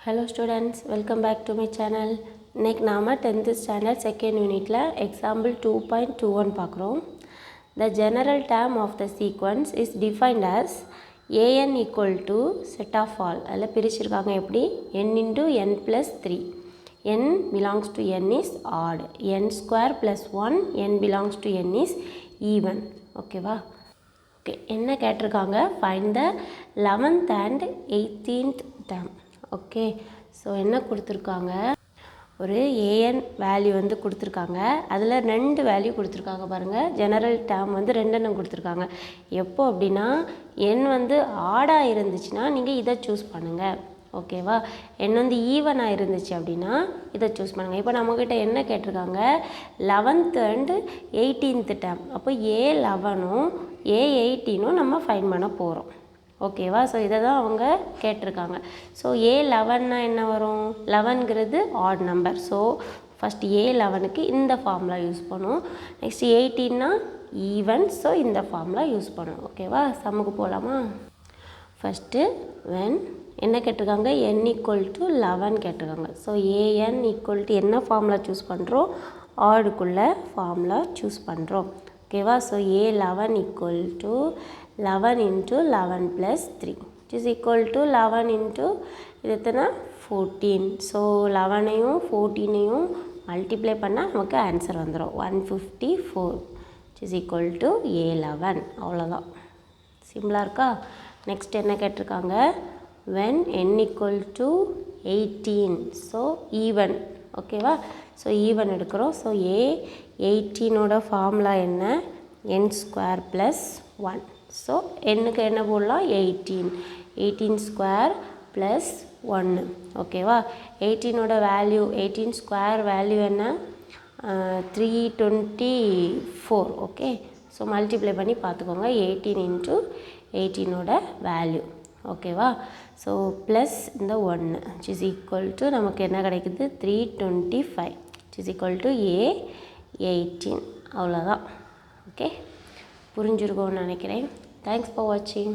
Hello students, welcome back to my channel. இன்னைக்கு நாம 10th standard second unitல example 2.21 பார்க்குறோம். The general term of the sequence is defined as an equal to set of all. அதில் பிரிச்சிருக்காங்க எப்படி n into n plus 3. n belongs to n is odd. n square plus 1 n belongs to n is even. ஓகேவா? Okay என்ன கேட்டிருக்காங்க find the 11th and 18th term. Okay so என்ன கொடுத்துருக்காங்க ஒரு AN value வந்து கொடுத்துருக்காங்க அதில் 2 வேல்யூ கொடுத்துருக்காங்க பாருங்கள் ஜெனரல் டேர்ம் வந்து 2 கொடுத்துருக்காங்க எப்போ அப்படின்னா என் வந்து ஆடாக இருந்துச்சுன்னா நீங்கள் இதை சூஸ் பண்ணுங்கள் ஓகேவா என் வந்து ஈவனாக இருந்துச்சு அப்படின்னா இதை சூஸ் பண்ணுங்கள் இப்போ நம்மக்கிட்ட என்ன கேட்டிருக்காங்க 11th அண்ட் 18th டேர்ம் அப்போ A11ம் A18ம் நம்ம ஃபைண்ட் பண்ண போகிறோம் ஓகேவா ஸோ இதை தான் அவங்க கேட்டிருக்காங்க ஸோ A11னா என்ன வரும் 11ங்கிறது ஆட் நம்பர் ஸோ ஃபஸ்ட் A11க்கு இந்த ஃபார்முலா யூஸ் பண்ணும் நெக்ஸ்ட் 18னா ஈவன் ஸோ இந்த ஃபார்முலா யூஸ் பண்ணும் ஓகேவா சம்முக்கு போகலாமா ஃபஸ்ட்டு வென் என்ன கேட்டிருக்காங்க n ஈக்குவல் டு 11 கேட்டிருக்காங்க ஸோ an ஈக்குவல் டு என்ன ஃபார்முலா சூஸ் பண்ணுறோம் ஆடுக்குள்ளே ஃபார்முலா சூஸ் பண்ணுறோம் ஓகேவா so A11 equal to 11 into 11 plus 3 which is equal to 11 into இது எத்தனை 14 ஸோ 11ஐயும் 14ஐயும் மல்டிப்ளை பண்ணால் நமக்கு ஆன்சர் வந்துடும் 154 which is equal to A11 அவ்வளோதான் சிம்பிளாக இருக்கா நெக்ஸ்ட் என்ன கேட்டிருக்காங்க when n equal to 18 so even ஓகேவா ஸோ ஈவன் எடுக்கிறோம் ஸோ A18ஓட ஃபார்முலா என்ன n ஸ்கொயர் ப்ளஸ் 1 ஸோ என்னுக்கு என்ன போடலாம் 18 ஸ்கொயர் ப்ளஸ் 1 ஓகேவா 18ஓட வேல்யூ 18 ஸ்கொயர் வேல்யூ என்ன 324 ஓகே ஸோ மல்டிப்ளை பண்ணி பார்த்துக்கோங்க 18 இன்ட்டு 18ஓட வேல்யூ ஓகேவா ஸோ ப்ளஸ் இந்த 1 which is equal to நமக்கு என்ன கிடைக்குது 325 which is equal to A18 அவ்வளோதான் ஓகே புரிஞ்சிருக்கோன்னு நினைக்கிறேன் தேங்க்ஸ் ஃபார் வாட்சிங்